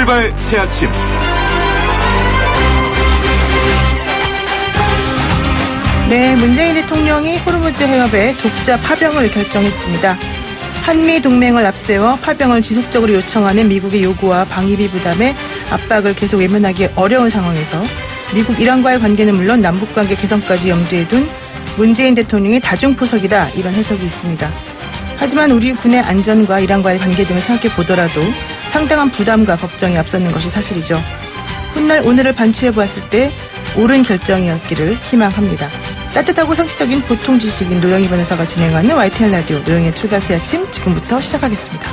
출발 새 아침. 네, 문재인 대통령이 호르무즈 해협의 독자 파병을 결정했습니다. 한미 동맹을 앞세워 파병을 지속적으로 요청하는 미국의 요구와 방위비 부담에 압박을 계속 외면하기 어려운 상황에서 미국 이란과의 관계는 물론 남북관계 개선까지 염두에 둔 문재인 대통령의 다중포석이다, 이런 해석이 있습니다. 하지만 우리 군의 안전과 이란과의 관계 등을 생각해 보더라도 상당한 부담과 걱정이 앞섰는 것이 사실이죠. 훗날 오늘을 반추해 보았을 때 옳은 결정이었기를 희망합니다. 따뜻하고 상식적인 보통 지식인 노영희 변호사가 진행하는 YTN 라디오 노영희의 출발 새 아침, 지금부터 시작하겠습니다.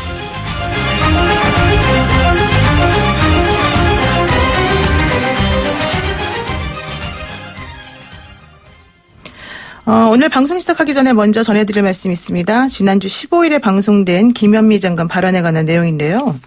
오늘 방송 시작하기 전에 먼저 전해드릴 말씀이 있습니다. 지난주 15일에 방송된 김현미 장관 발언에 관한 내용인데요.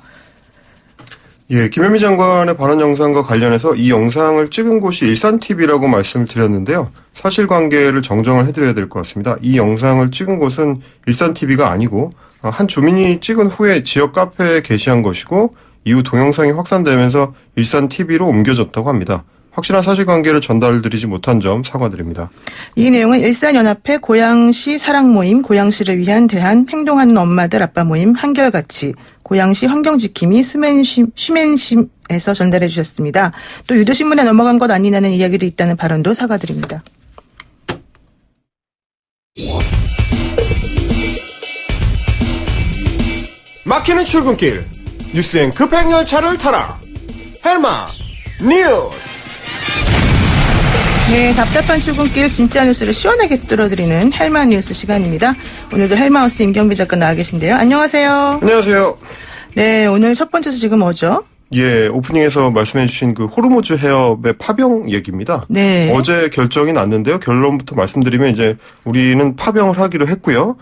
예, 김현미 장관의 발언 영상과 관련해서 이 영상을 찍은 곳이 일산TV라고 말씀을 드렸는데요. 사실관계를 정정을 해드려야 될 것 같습니다. 이 영상을 찍은 곳은 일산TV가 아니고 한 주민이 찍은 후에 지역 카페에 게시한 것이고 이후 동영상이 확산되면서 일산TV로 옮겨졌다고 합니다. 확실한 사실관계를 전달드리지 못한 점 사과드립니다. 이 내용은 일산연합회 고양시 사랑모임, 고양시를 위한 대한 행동하는 엄마들 아빠 모임 한결같이, 고양시 환경지킴이 슈맨심에서 전달해 주셨습니다. 또 유도신문에 넘어간 것 아니냐는 이야기도 있다는 발언도 사과드립니다. 막히는 출근길, 뉴스엔 급행열차를 타라. 헬마 뉴스. 네, 답답한 출근길 진짜 뉴스를 시원하게 뚫어드리는 헬마 뉴스 시간입니다. 오늘도 헬마우스 임경비 작가 나와 계신데요. 안녕하세요. 안녕하세요. 네, 오늘 첫 번째 소식은 뭐죠? 예, 오프닝에서 말씀해주신 그 호르무즈 해협의 파병 얘기입니다. 네. 어제 결정이 났는데요. 결론부터 말씀드리면 이제 우리는 파병을 하기로 했고요.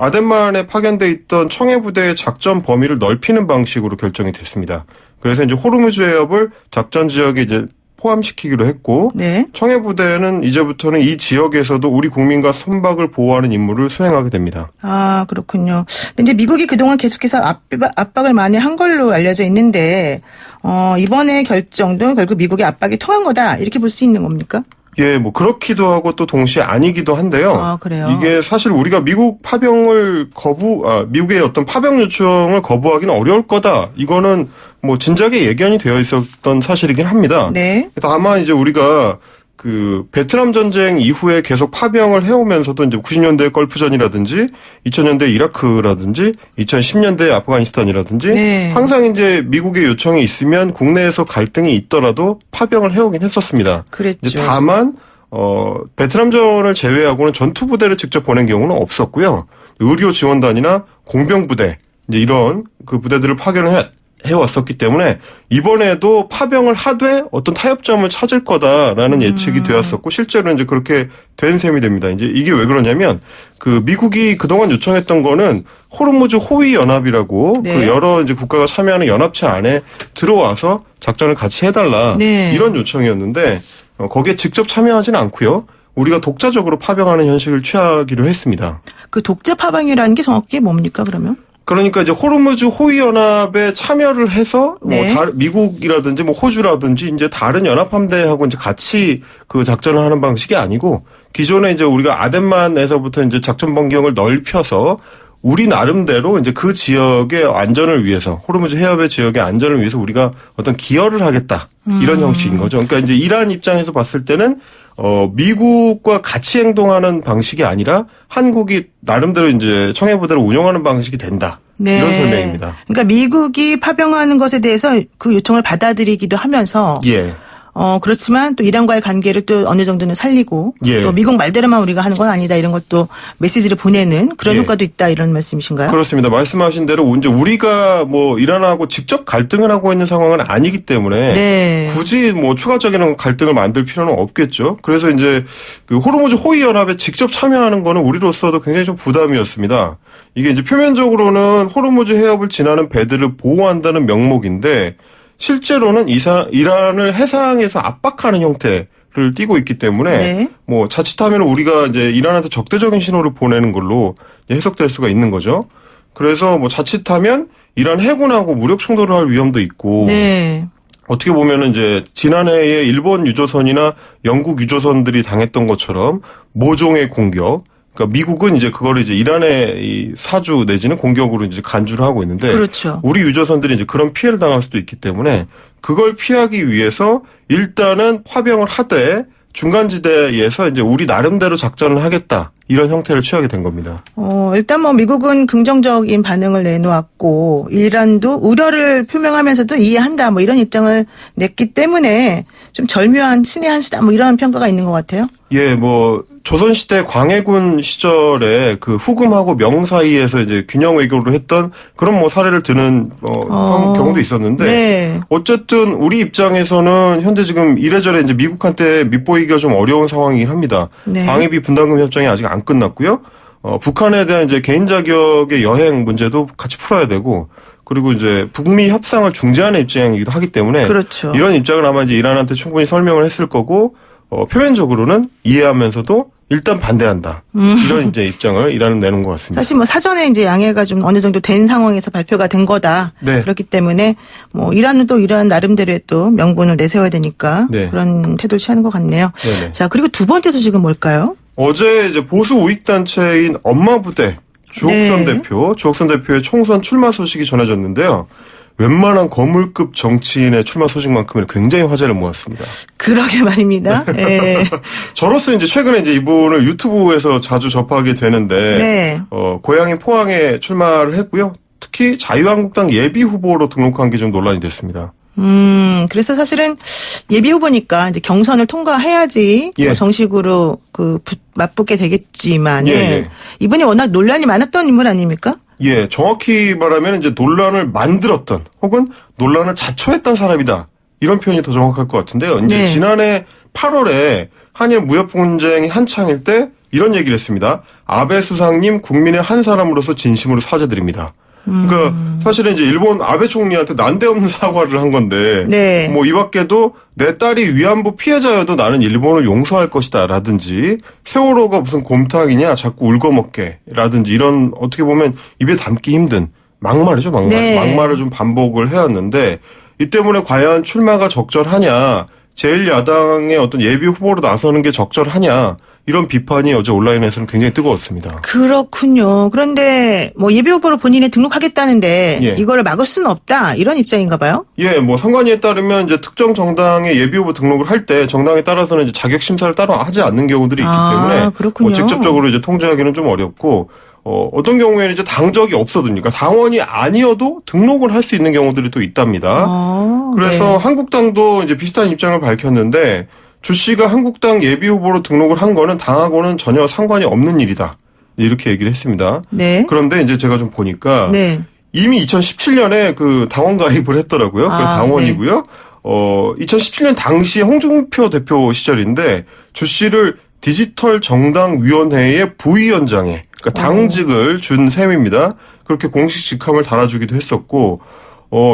아덴만에 파견돼 있던 청해부대의 작전 범위를 넓히는 방식으로 결정이 됐습니다. 그래서 이제 호르무즈 해협을 작전 지역에 이제 포함시키기로 했고, 네. 청해부대는 이제부터는 이 지역에서도 우리 국민과 선박을 보호하는 임무를 수행하게 됩니다. 아, 그렇군요. 근데 이제 미국이 그동안 계속해서 압박을 많이 한 걸로 알려져 있는데, 이번에 결정도 결국 미국의 압박이 통한 거다, 이렇게 볼 수 있는 겁니까? 예, 뭐 그렇기도 하고 또 동시에 아니기도 한데요. 아, 그래요? 이게 사실 우리가 미국 파병을 미국의 어떤 파병 요청을 거부하기는 어려울 거다. 이거는 뭐 진작에 예견이 되어 있었던 사실이긴 합니다. 네. 다만 이제 우리가 그 베트남 전쟁 이후에 계속 파병을 해오면서도 이제 90년대 걸프전이라든지 2000년대 이라크라든지 2010년대 아프가니스탄이라든지 네. 항상 이제 미국의 요청이 있으면 국내에서 갈등이 있더라도 파병을 해오긴 했었습니다. 그랬죠. 이제 다만 베트남전을 제외하고는 전투 부대를 직접 보낸 경우는 없었고요. 의료 지원단이나 공병 부대 이제 이런 그 부대들을 파견을 해왔었기 때문에 이번에도 파병을 하되 어떤 타협점을 찾을 거다라는 예측이 되었었고 실제로 이제 그렇게 된 셈이 됩니다. 이제 이게 왜 그러냐면 그 미국이 그동안 요청했던 거는 호르무즈 호위 연합이라고 네. 그 여러 이제 국가가 참여하는 연합체 안에 들어와서 작전을 같이 해달라 네. 이런 요청이었는데 거기에 직접 참여하지는 않고요. 우리가 독자적으로 파병하는 형식을 취하기로 했습니다. 그 독자 파병이라는 게 정확히 뭡니까, 그러면? 그러니까 이제 호르무즈 호위 연합에 참여를 해서 네. 뭐 미국이라든지 뭐 호주라든지 이제 다른 연합 함대하고 이제 같이 그 작전을 하는 방식이 아니고 기존에 이제 우리가 아덴만에서부터 이제 작전 반경을 넓혀서 우리 나름대로 이제 그 지역의 안전을 위해서 호르무즈 해협의 지역의 안전을 위해서 우리가 어떤 기여를 하겠다 이런 형식인 거죠. 그러니까 이제 이란 입장에서 봤을 때는 미국과 같이 행동하는 방식이 아니라 한국이 나름대로 이제 청해부대를 운영하는 방식이 된다. 네. 이런 설명입니다. 그러니까 미국이 파병하는 것에 대해서 그 요청을 받아들이기도 하면서 예. 그렇지만 또 이란과의 관계를 또 어느 정도는 살리고 예. 또 미국 말대로만 우리가 하는 건 아니다 이런 것도 메시지를 보내는 그런 예. 효과도 있다 이런 말씀이신가요? 그렇습니다. 말씀하신 대로 이제 우리가 뭐 이란하고 직접 갈등을 하고 있는 상황은 아니기 때문에 네. 굳이 뭐 추가적인 갈등을 만들 필요는 없겠죠. 그래서 이제 그 호르무즈 호위 연합에 직접 참여하는 거는 우리로서도 굉장히 좀 부담이었습니다. 이게 이제 표면적으로는 호르무즈 해협을 지나는 배들을 보호한다는 명목인데 실제로는 이란을 해상에서 압박하는 형태를 띠고 있기 때문에 네. 뭐 자칫하면 우리가 이제 이란한테 적대적인 신호를 보내는 걸로 해석될 수가 있는 거죠. 그래서 뭐 자칫하면 이란 해군하고 무력 충돌을 할 위험도 있고. 네. 어떻게 보면은 이제 지난해에 일본 유조선이나 영국 유조선들이 당했던 것처럼 모종의 공격. 그러니까 미국은 이제 그거를 이제 이란의 이 사주 내지는 공격으로 이제 간주를 하고 있는데. 그렇죠. 우리 유조선들이 이제 그런 피해를 당할 수도 있기 때문에 그걸 피하기 위해서 일단은 파병을 하되 중간지대에서 이제 우리 나름대로 작전을 하겠다. 이런 형태를 취하게 된 겁니다. 일단 뭐 미국은 긍정적인 반응을 내놓았고 이란도 우려를 표명하면서도 이해한다 뭐 이런 입장을 냈기 때문에 좀 절묘한 신의 한 수다 뭐 이런 평가가 있는 것 같아요. 예, 뭐 조선시대 광해군 시절에 그 후금하고 명 사이에서 이제 균형 외교를 했던 그런 뭐 사례를 드는 경우도 있었는데 네. 어쨌든 우리 입장에서는 현재 지금 이래저래 이제 미국한테 밑보이기가 좀 어려운 상황이긴 합니다. 네. 방위비 분담금 협정이 아직 안 끝났고요. 북한에 대한 이제 개인 자격의 여행 문제도 같이 풀어야 되고 그리고 이제 북미 협상을 중재하는 입장이기도 하기 때문에 그렇죠. 이런 입장을 아마 이제 이란한테 충분히 설명을 했을 거고 표면적으로는 이해하면서도 일단 반대한다. 이런 이제 입장을 이란은 내는 것 같습니다. 사실 뭐 사전에 이제 양해가 좀 어느 정도 된 상황에서 발표가 된 거다. 네. 그렇기 때문에 뭐 이란은 또 이란 나름대로의 또 명분을 내세워야 되니까 네. 그런 태도를 취하는 것 같네요. 네네. 자, 그리고 두 번째 소식은 뭘까요? 어제 이제 보수 우익 단체인 엄마부대 주옥선 네. 대표의 총선 출마 소식이 전해졌는데요. 웬만한 거물급 정치인의 출마 소식만큼은 굉장히 화제를 모았습니다. 그러게 말입니다. 네. 저로서 이제 최근에 이제 이분을 유튜브에서 자주 접하게 되는데, 네. 고향인 포항에 출마를 했고요. 특히 자유한국당 예비 후보로 등록한 게 좀 논란이 됐습니다. 그래서 사실은 예비 후보니까 이제 경선을 통과해야지 예. 정식으로 맞붙게 되겠지만 예. 이분이 워낙 논란이 많았던 인물 아닙니까? 예, 정확히 말하면 이제 논란을 만들었던 혹은 논란을 자초했던 사람이다. 이런 표현이 더 정확할 것 같은데요. 이제 네. 지난해 8월에 한일 무역 분쟁이 한창일 때 이런 얘기를 했습니다. 아베 수상님 국민의 한 사람으로서 진심으로 사죄드립니다. 그러니까 사실은 이제 일본 아베 총리한테 난데없는 사과를 한 건데 네. 뭐 이 밖에도 내 딸이 위안부 피해자여도 나는 일본을 용서할 것이다 라든지 세월호가 무슨 곰탕이냐 자꾸 울거먹게 라든지 이런 어떻게 보면 입에 담기 힘든 막말이죠. 막말. 네. 막말을 좀 반복을 해왔는데 이 때문에 과연 출마가 적절하냐 제1야당의 어떤 예비 후보로 나서는 게 적절하냐 이런 비판이 어제 온라인에서는 굉장히 뜨거웠습니다. 그렇군요. 그런데 뭐 예비 후보로 본인이 등록하겠다는데 예. 이거를 막을 수는 없다 이런 입장인가 봐요. 예, 뭐 선관위에 따르면 이제 특정 정당의 예비 후보 등록을 할 때 정당에 따라서는 이제 자격 심사를 따로 하지 않는 경우들이 있기 때문에 그렇군요. 직접적으로 이제 통제하기는 좀 어렵고 어떤 경우에는 이제 당적이 없어도 그러니까 당원이 아니어도 등록을 할 수 있는 경우들이 또 있답니다. 그래서 네. 한국당도 이제 비슷한 입장을 밝혔는데 조 씨가 한국당 예비 후보로 등록을 한 거는 당하고는 전혀 상관이 없는 일이다. 이렇게 얘기를 했습니다. 네. 그런데 이제 제가 좀 보니까 네. 이미 2017년에 그 당원 가입을 했더라고요. 그래서 당원이고요. 2017년 당시에 홍준표 대표 시절인데 조 씨를 디지털 정당위원회의 부위원장에 그러니까 당직을 준 셈입니다. 그렇게 공식 직함을 달아주기도 했었고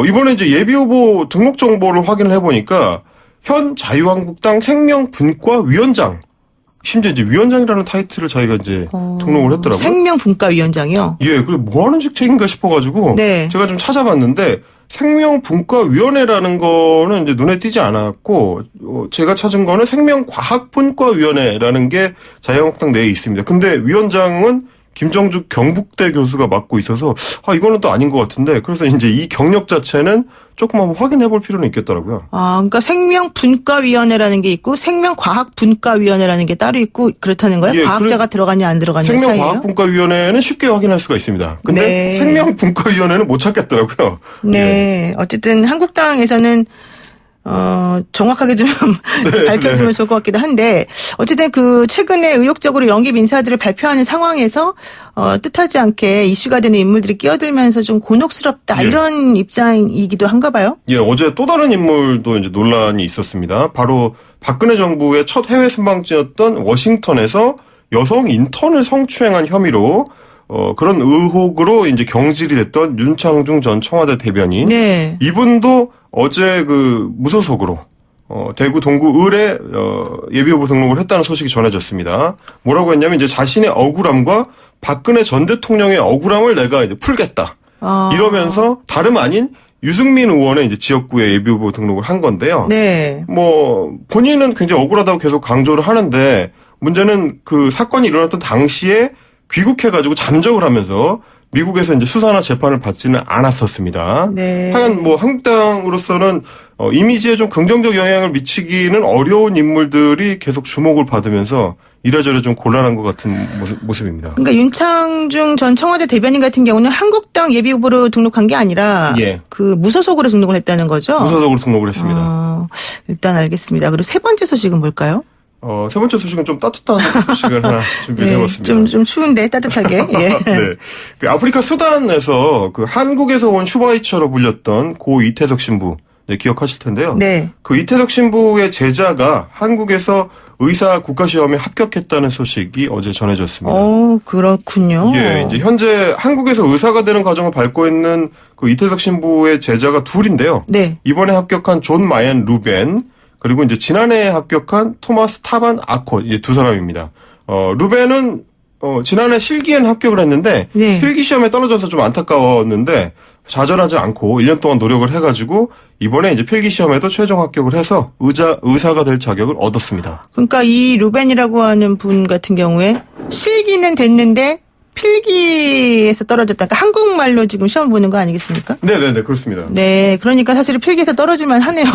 이번에 이제 예비 후보 등록 정보를 확인을 해보니까 현 자유한국당 생명분과위원장 심지어 이제 위원장이라는 타이틀을 자기가 이제 등록을 했더라고요. 생명분과위원장이요? 예, 그래 뭐 하는 직책인가 싶어가지고 네. 제가 좀 찾아봤는데 생명분과위원회라는 거는 이제 눈에 띄지 않았고 제가 찾은 거는 생명과학분과위원회라는 게 자유한국당 내에 있습니다. 근데 위원장은 김정죽 경북대 교수가 맡고 있어서 이거는 또 아닌 것 같은데 그래서 이제 이 경력 자체는 조금 한번 확인해 볼 필요는 있겠더라고요. 그러니까 생명분과위원회라는 게 있고 생명과학분과위원회라는 게 따로 있고 그렇다는 거예요? 예, 과학자가 들어가냐 안 들어가냐 차이예요? 생명과학분과위원회는 쉽게 확인할 수가 있습니다. 근데 네. 생명분과위원회는 못 찾겠더라고요. 네. 어쨌든 한국당에서는 정확하게 좀 밝혀주면 좋을 것 같기도 한데 어쨌든 그 최근에 의욕적으로 영입 인사들을 발표하는 상황에서 뜻하지 않게 이슈가 되는 인물들이 끼어들면서 좀 곤혹스럽다 예. 이런 입장이기도 한가 봐요. 예, 어제 또 다른 인물도 이제 논란이 있었습니다. 바로 박근혜 정부의 첫 해외 순방지였던 워싱턴에서 여성 인턴을 성추행한 혐의로 그런 의혹으로 이제 경질이 됐던 윤창중 전 청와대 대변인. 네. 이분도 어제 그 무소속으로 대구 동구 을에 예비후보 등록을 했다는 소식이 전해졌습니다. 뭐라고 했냐면 이제 자신의 억울함과 박근혜 전 대통령의 억울함을 내가 이제 풀겠다. 이러면서 다름 아닌 유승민 의원의 이제 지역구에 예비후보 등록을 한 건데요. 네. 뭐 본인은 굉장히 억울하다고 계속 강조를 하는데 문제는 그 사건이 일어났던 당시에 귀국해가지고 잠적을 하면서 미국에서 이제 수사나 재판을 받지는 않았었습니다. 네. 하여간 뭐 한국당으로서는 이미지에 좀 긍정적 영향을 미치기는 어려운 인물들이 계속 주목을 받으면서 이래저래 좀 곤란한 것 같은 모습입니다. 그러니까 윤창중 전 청와대 대변인 같은 경우는 한국당 예비후보로 등록한 게 아니라 예. 그 무소속으로 등록을 했다는 거죠? 무소속으로 등록을 했습니다. 일단 알겠습니다. 그리고 세 번째 소식은 뭘까요? 세 번째 소식은 좀 따뜻한 소식을 하나 준비해봤습니다. 좀 추운데 따뜻하게. 예. 네. 그 아프리카 수단에서 그 한국에서 온 슈바이처로 불렸던 고 이태석 신부, 네, 기억하실 텐데요. 네. 그 이태석 신부의 제자가 한국에서 의사 국가시험에 합격했다는 소식이 어제 전해졌습니다. 그렇군요. 예, 이제 현재 한국에서 의사가 되는 과정을 밟고 있는 그 이태석 신부의 제자가 둘인데요. 네. 이번에 합격한 존 마이언 루벤, 그리고 이제 지난해에 합격한 토마스 타반 아콧, 이제 두 사람입니다. 루벤은 지난해 실기에는 합격을 했는데 네. 필기 시험에 떨어져서 좀 안타까웠는데 좌절하지 않고 1년 동안 노력을 해가지고 이번에 이제 필기 시험에도 최종 합격을 해서 의사가 될 자격을 얻었습니다. 그러니까 이 루벤이라고 하는 분 같은 경우에 실기는 됐는데 필기에서 떨어졌다. 그러니까 한국말로 지금 시험 보는 거 아니겠습니까? 네네네, 그렇습니다. 네, 그러니까 사실은 필기에서 떨어질만 하네요.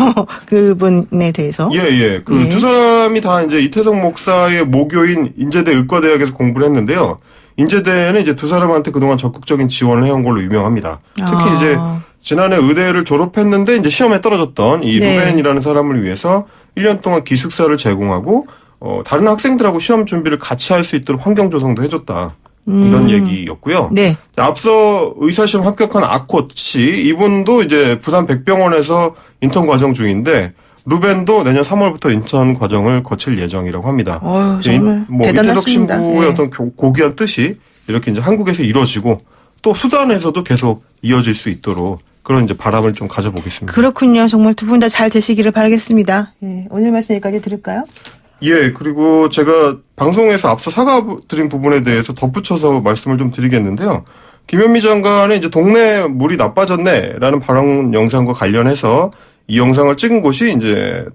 그분에 대해서. 예. 그 두 사람이 다 이제 이태석 목사의 모교인 인제대 의과대학에서 공부를 했는데요. 인제대는 이제 두 사람한테 그동안 적극적인 지원을 해온 걸로 유명합니다. 특히 이제 지난해 의대를 졸업했는데 이제 시험에 떨어졌던 이 네. 루벤이라는 사람을 위해서 1년 동안 기숙사를 제공하고 다른 학생들하고 시험 준비를 같이 할 수 있도록 환경 조성도 해줬다. 이런 얘기였고요. 네. 앞서 의사시험 합격한 아콧 씨, 이분도 이제 부산 백병원에서 인턴 과정 중인데 루벤도 내년 3월부터 인턴 과정을 거칠 예정이라고 합니다. 정말 뭐 대단하십니다. 이태석 신부의 네. 어떤 고귀한 뜻이 이렇게 이제 한국에서 이루어지고 또 수단에서도 계속 이어질 수 있도록 그런 이제 바람을 좀 가져보겠습니다. 그렇군요. 정말 두 분 다 잘 되시기를 바라겠습니다. 예, 오늘 말씀 여기까지 들을까요? 예, 그리고 제가 방송에서 앞서 사과드린 부분에 대해서 덧붙여서 말씀을 좀 드리겠는데요. 김현미 장관의 이제 동네 물이 나빠졌네라는 발언 영상과 관련해서 이 영상을 찍은 곳이 이제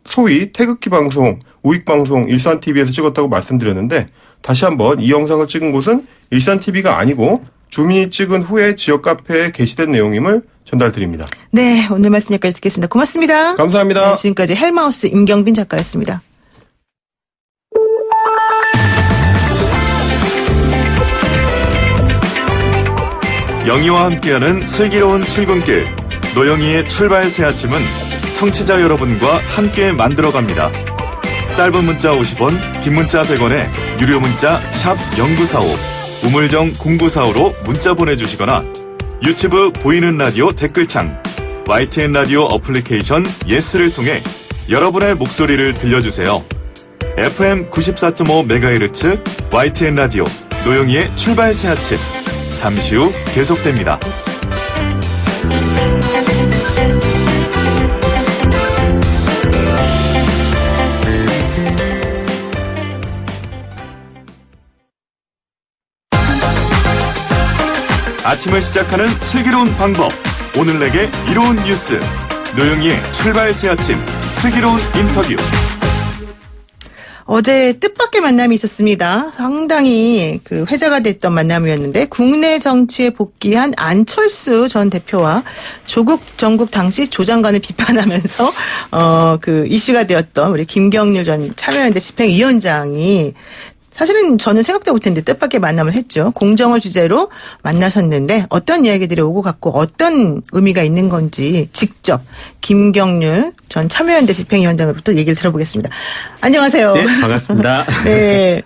소위 태극기 방송, 우익 방송 일산 TV에서 찍었다고 말씀드렸는데 다시 한번 이 영상을 찍은 곳은 일산 TV가 아니고 주민이 찍은 후에 지역 카페에 게시된 내용임을 전달드립니다. 네, 오늘 말씀 여기까지 듣겠습니다. 고맙습니다. 감사합니다. 네, 지금까지 헬마우스 임경빈 작가였습니다. 영희와 함께하는 슬기로운 출근길 노영희의 출발 새 아침은 청취자 여러분과 함께 만들어갑니다. 짧은 문자 50원, 긴 문자 100원에 유료 문자 샵 0945 우물정 0945로 문자 보내주시거나 유튜브 보이는 라디오 댓글창 YTN 라디오 어플리케이션 예스를 통해 여러분의 목소리를 들려주세요. FM 94.5MHz YTN 라디오 노영희의 출발 새 아침 잠시 후 계속됩니다. 아침을 시작하는 슬기로운 방법 오늘 내게 이로운 뉴스 노영희의 출발 새 아침 슬기로운 인터뷰 어제 뜻밖의 만남이 있었습니다. 상당히 그 회자가 됐던 만남이었는데 국내 정치에 복귀한 안철수 전 대표와 조국 정국 당시 조 장관을 비판하면서 그 이슈가 되었던 우리 김경률 전 참여연대 집행위원장이 사실은 저는 생각도 못했는데 뜻밖의 만남을 했죠. 공정을 주제로 만나셨는데 어떤 이야기들이 오고 갔고 어떤 의미가 있는 건지 직접 김경률 전 참여연대 집행위원장으로부터 얘기를 들어보겠습니다. 안녕하세요. 네, 반갑습니다. 네,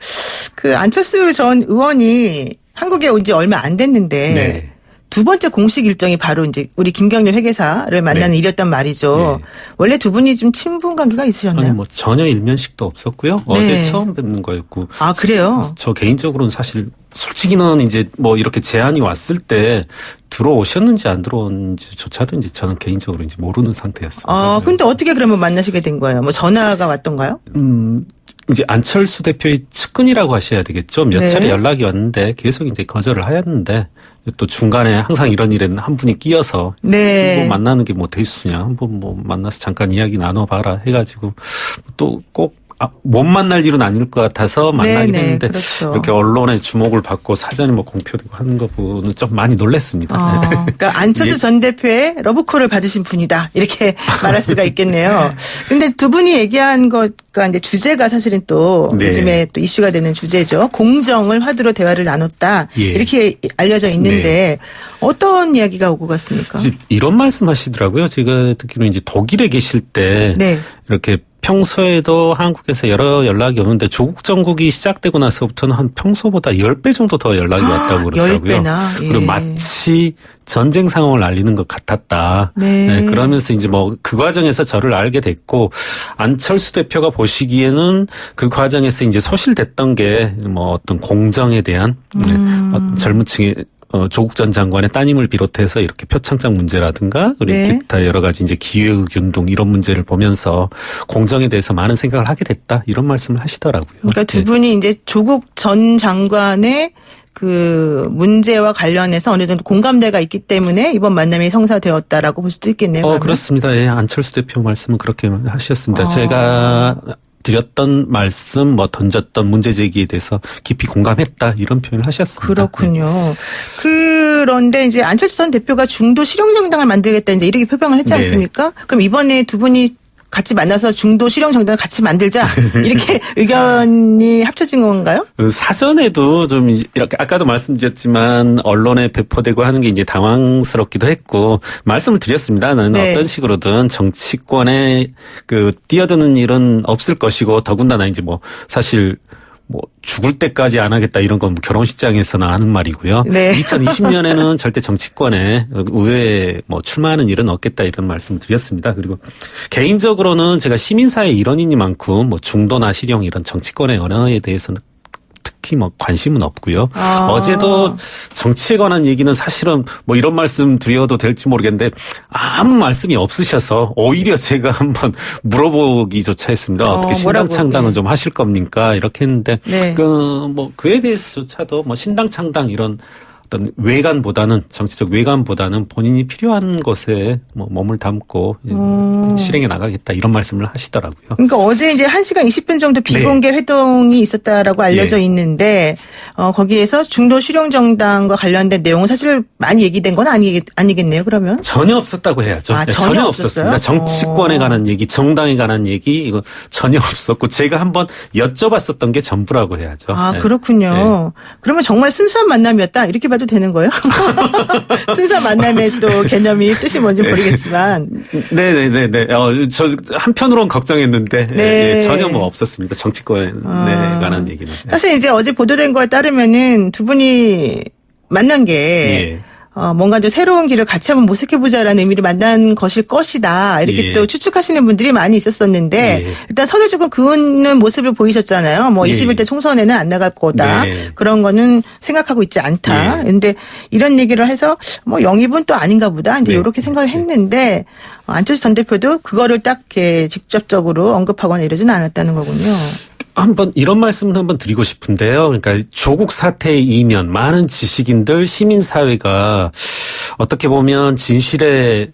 그 안철수 전 의원이 한국에 온 지 얼마 안 됐는데 네. 두 번째 공식 일정이 바로 이제 우리 김경률 회계사를 만나는 네. 일이었단 말이죠. 네. 원래 두 분이 좀 친분 관계가 있으셨나요? 아니, 뭐 전혀 일면식도 없었고요. 어제 처음 뵙는 거였고. 아, 그래요? 저 개인적으로는 사실 솔직히는 이제 뭐 이렇게 제안이 왔을 때 들어오셨는지 안 들어오는지조차도 이제 저는 개인적으로 이제 모르는 상태였습니다. 아, 근데 어떻게 그러면 만나시게 된 거예요? 뭐 전화가 왔던가요? 이제 안철수 대표의 측근이라고 하셔야 되겠죠. 몇 네. 차례 연락이 왔는데 계속 이제 거절을 하였는데 또 중간에 항상 이런 일에는 한 분이 끼어서 네. 뭐 만나는 게 뭐 대수냐 한번 뭐 만나서 잠깐 이야기 나눠봐라 해가지고 또 꼭 못 만날 일은 아닐 것 같아서 만나긴 네네, 했는데 그렇죠. 이렇게 언론의 주목을 받고 사전에 뭐 공표되고 하는 거 보고는 좀 많이 놀랐습니다. 그러니까 안철수 예. 전 대표의 러브콜을 받으신 분이다. 이렇게 말할 수가 있겠네요. 근데 두 분이 얘기한 것과 이제 주제가 사실은 또 네. 요즘에 또 이슈가 되는 주제죠. 공정을 화두로 대화를 나눴다. 예. 이렇게 알려져 있는데 어떤 이야기가 오고 갔습니까? 이제 이런 말씀하시더라고요. 제가 듣기로는 이제 독일에 계실 때 네. 이렇게 평소에도 한국에서 여러 연락이 오는데 조국 정국이 시작되고 나서부터는 한 평소보다 10배 정도 더 연락이 왔다고 그러더라고요. 10배나. 예. 그리고 마치 전쟁 상황을 알리는 것 같았다. 네. 그러면서 이제 뭐 그 과정에서 저를 알게 됐고 안철수 대표가 보시기에는 그 과정에서 이제 소실됐던 게 뭐 어떤 공정에 대한 젊은 층의 조국 전 장관의 따님을 비롯해서 이렇게 표창장 문제라든가 그리고 네. 기타 여러 가지 이제 기회의균 이런 문제를 보면서 공정에 대해서 많은 생각을 하게 됐다 이런 말씀을 하시더라고요. 그러니까 두 네. 분이 이제 조국 전 장관의 그 문제와 관련해서 어느 정도 공감대가 있기 때문에 이번 만남이 성사되었다라고 볼 수도 있겠네요. 그러면. 그렇습니다. 예, 안철수 대표 말씀은 그렇게 하셨습니다. 제가 드렸던 말씀, 뭐 던졌던 문제 제기에 대해서 깊이 공감했다 이런 표현을 하셨습니다. 그렇군요. 그런데 이제 안철수 전 대표가 중도 실용정당을 만들겠다 이제 이렇게 표방을 했지 네. 않습니까? 그럼 이번에 두 분이 같이 만나서 중도 실용정당을 같이 만들자 이렇게 의견이 합쳐진 건가요? 사전에도 좀 이렇게 아까도 말씀드렸지만 언론에 배포되고 하는 게 이제 당황스럽기도 했고 말씀을 드렸습니다. 나는 네. 어떤 식으로든 정치권에 그 뛰어드는 일은 없을 것이고 더군다나 이제 뭐 사실 뭐 죽을 때까지 안 하겠다 이런 건 결혼식장에서나 하는 말이고요. 네. 2020년에는 절대 정치권에 의회에 뭐 출마하는 일은 없겠다 이런 말씀을 드렸습니다. 그리고 개인적으로는 제가 시민사회 일원이니만큼 뭐 중도나 실용 이런 정치권의 언어에 대해서는 특히 뭐 관심은 없고요. 어제도 정치에 관한 얘기는 사실은 뭐 이런 말씀 드려도 될지 모르겠는데 아무 말씀이 없으셔서 오히려 제가 한번 물어보기조차 했습니다. 어떻게 신당 뭐라고, 창당은 예. 좀 하실 겁니까? 이렇게 했는데 네. 뭐 그에 대해서조차도 뭐 신당 창당 이런 어떤 외관보다는 정치적 외관보다는 본인이 필요한 곳에 뭐 몸을 담고 실행해 나가겠다 이런 말씀을 하시더라고요. 그러니까 어제 이제 1시간 20분 정도 비공개 회동이 있었다라고 알려져 예. 있는데 거기에서 중도 실용정당과 관련된 내용은 사실 많이 얘기된 건 아니겠네요. 그러면 전혀 없었다고 해야죠. 아, 네, 전혀 없었습니다. 없었어요? 정치권에 관한 얘기, 정당에 관한 얘기 이거 전혀 없었고 제가 한번 여쭤봤었던 게 전부라고 해야죠. 아, 네. 그렇군요. 그러면 정말 순수한 만남이었다. 이렇게 봐도 되는 거예요? 순수한 만남의 또 개념이 뜻이 뭔지 모르겠지만. 네네네네. 저 한편으로는 걱정했는데 네. 예, 전혀 뭐 없었습니다. 정치권에 관한 얘기는. 사실 이제 어제 보도된 거에 따르면은 두 분이 만난 게 예. 뭔가 좀 새로운 길을 같이 한번 모색해보자라는 의미로 만난 것일 것이다. 이렇게 예. 또 추측하시는 분들이 많이 있었었는데 예. 일단 선을 조금 그은 모습을 보이셨잖아요. 뭐 예. 21대 총선에는 안 나갈 거다. 네. 그런 거는 생각하고 있지 않다. 예. 근데 이런 얘기를 해서 뭐 영입은 또 아닌가 보다. 이제 네. 이렇게 생각을 했는데 안철수 전 대표도 그거를 딱 이렇게 직접적으로 언급하거나 이러지는 않았다는 거군요. 한번 이런 말씀을 한번 드리고 싶은데요. 그러니까 조국 사태의 이면 많은 지식인들 시민사회가 어떻게 보면 진실에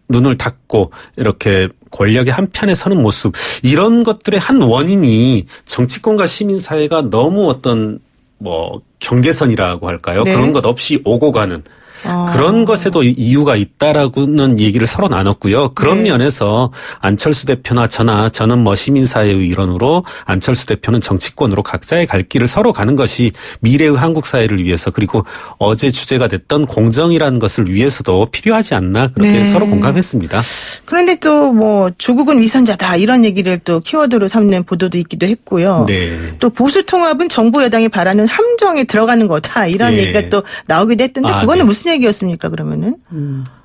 눈을 닫고 이렇게 권력의 한편에 서는 모습 이런 것들의 한 원인이 정치권과 시민사회가 너무 어떤 뭐 경계선이라고 할까요? 네. 그런 것 없이 오고 가는 그런 것에도 이유가 있다라고는 얘기를 서로 나눴고요. 그런 네. 면에서 안철수 대표나 저는 뭐 시민사회의 일원으로 안철수 대표는 정치권으로 각자의 갈 길을 서로 가는 것이 미래의 한국 사회를 위해서 그리고 어제 주제가 됐던 공정이라는 것을 위해서도 필요하지 않나 그렇게 네. 서로 공감했습니다. 그런데 또 뭐 조국은 위선자다 이런 얘기를 또 키워드로 삼는 보도도 있기도 했고요. 네. 또 보수 통합은 정부 여당이 바라는 함정에 들어가는 거다 이런 네. 얘기가 또 나오기도 했던데 그거는 네. 무슨 얘기였습니까 그러면은?